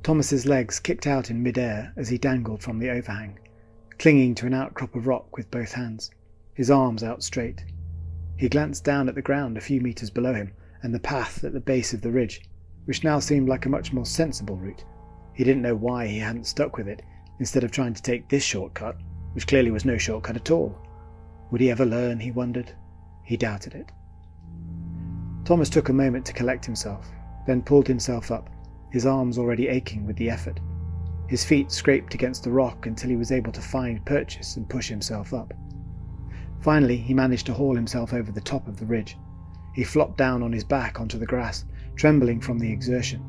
Thomas's legs kicked out in mid-air as he dangled from the overhang, clinging to an outcrop of rock with both hands, his arms out straight. He glanced down at the ground a few meters below him and the path at the base of the ridge, which now seemed like a much more sensible route. He didn't know why he hadn't stuck with it, instead of trying to take this shortcut, which clearly was no shortcut at all. Would he ever learn, he wondered? He doubted it. Thomas took a moment to collect himself, then pulled himself up, his arms already aching with the effort. His feet scraped against the rock until he was able to find purchase and push himself up. Finally, he managed to haul himself over the top of the ridge. He flopped down on his back onto the grass, trembling from the exertion.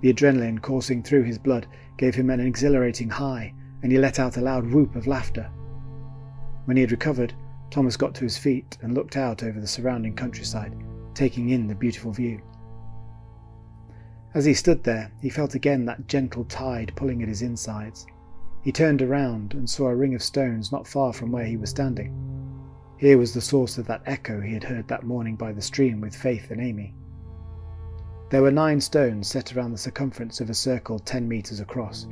The adrenaline coursing through his blood gave him an exhilarating high, and he let out a loud whoop of laughter. When he had recovered, Thomas got to his feet and looked out over the surrounding countryside, taking in the beautiful view. As he stood there, he felt again that gentle tide pulling at his insides. He turned around and saw a ring of stones not far from where he was standing. Here was the source of that echo he had heard that morning by the stream with Faith and Amy. There were 9 stones set around the circumference of a circle 10 meters across.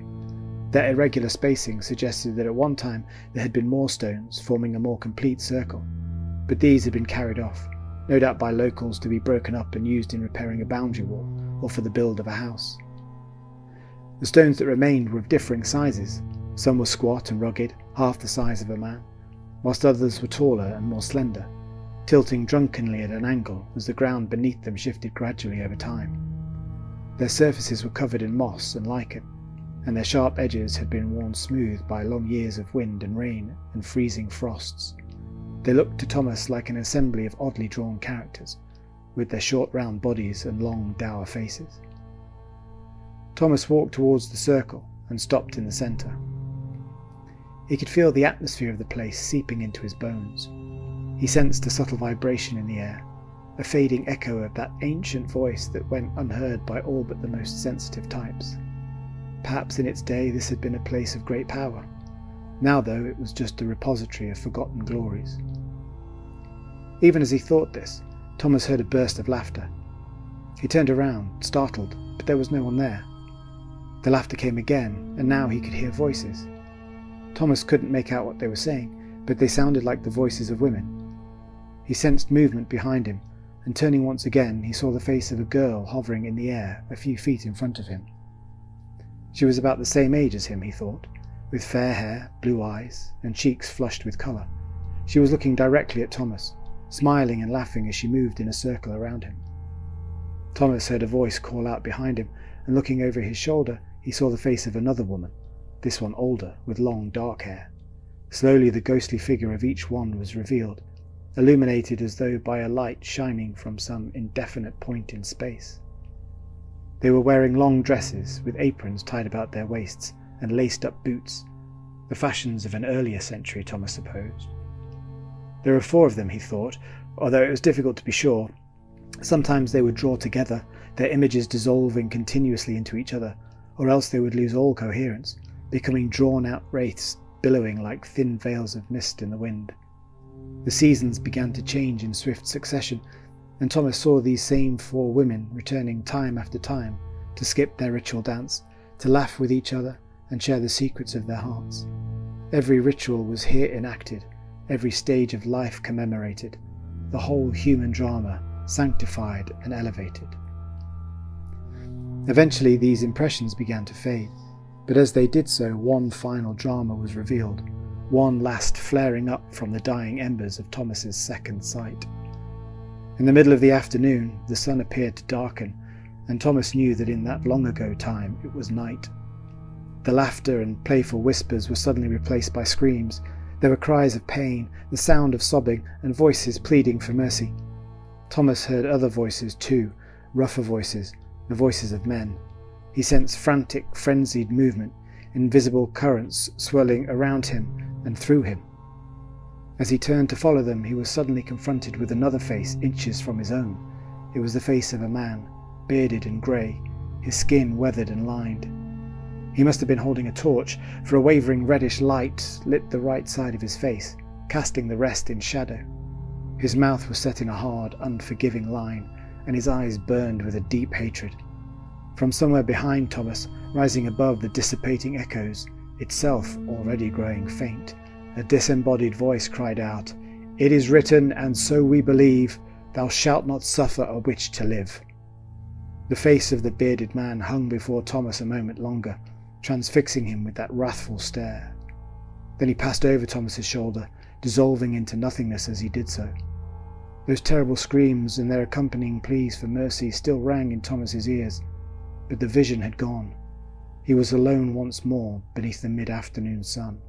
Their irregular spacing suggested that at one time there had been more stones, forming a more complete circle, but these had been carried off, no doubt by locals to be broken up and used in repairing a boundary wall or for the build of a house. The stones that remained were of differing sizes. Some were squat and rugged, half the size of a man, whilst others were taller and more slender, tilting drunkenly at an angle as the ground beneath them shifted gradually over time. Their surfaces were covered in moss and lichen, and their sharp edges had been worn smooth by long years of wind and rain and freezing frosts. They looked to Thomas like an assembly of oddly drawn characters, with their short round bodies and long dour faces. Thomas walked towards the circle and stopped in the centre. He could feel the atmosphere of the place seeping into his bones. He sensed a subtle vibration in the air, a fading echo of that ancient voice that went unheard by all but the most sensitive types. Perhaps in its day this had been a place of great power. Now, though, it was just a repository of forgotten glories. Even as he thought this, Thomas heard a burst of laughter. He turned around, startled, but there was no one there. The laughter came again, and now he could hear voices. Thomas couldn't make out what they were saying, but they sounded like the voices of women. He sensed movement behind him, and turning once again, he saw the face of a girl hovering in the air a few feet in front of him. She was about the same age as him, he thought, with fair hair, blue eyes, and cheeks flushed with colour. She was looking directly at Thomas, smiling and laughing as she moved in a circle around him. Thomas heard a voice call out behind him, and looking over his shoulder, he saw the face of another woman, this one older, with long dark hair. Slowly the ghostly figure of each one was revealed, illuminated as though by a light shining from some indefinite point in space. They were wearing long dresses with aprons tied about their waists and laced-up boots, the fashions of an earlier century, Thomas supposed. There were 4 of them, he thought, although it was difficult to be sure. Sometimes they would draw together, their images dissolving continuously into each other, or else they would lose all coherence, becoming drawn-out wraiths billowing like thin veils of mist in the wind. The seasons began to change in swift succession, and Thomas saw these same 4 women returning time after time to skip their ritual dance, to laugh with each other and share the secrets of their hearts. Every ritual was here enacted, every stage of life commemorated, the whole human drama sanctified and elevated. Eventually these impressions began to fade, but as they did so, one final drama was revealed, one last flaring up from the dying embers of Thomas's second sight. In the middle of the afternoon, the sun appeared to darken, and Thomas knew that in that long-ago time it was night. The laughter and playful whispers were suddenly replaced by screams. There were cries of pain, the sound of sobbing, and voices pleading for mercy. Thomas heard other voices too, rougher voices, the voices of men. He sensed frantic, frenzied movement, invisible currents swirling around him and through him. As he turned to follow them, he was suddenly confronted with another face inches from his own. It was the face of a man, bearded and grey, his skin weathered and lined. He must have been holding a torch, for a wavering reddish light lit the right side of his face, casting the rest in shadow. His mouth was set in a hard, unforgiving line, and his eyes burned with a deep hatred. From somewhere behind Thomas Rising above the dissipating echoes, itself already growing faint, a disembodied voice cried out, "It is written, and so we believe, thou shalt not suffer a witch to live." The face of the bearded man hung before Thomas a moment longer, transfixing him with that wrathful stare. Then he passed over Thomas's shoulder, dissolving into nothingness as he did so. Those terrible screams and their accompanying pleas for mercy still rang in Thomas's ears, but the vision had gone. He was alone once more beneath the mid-afternoon sun.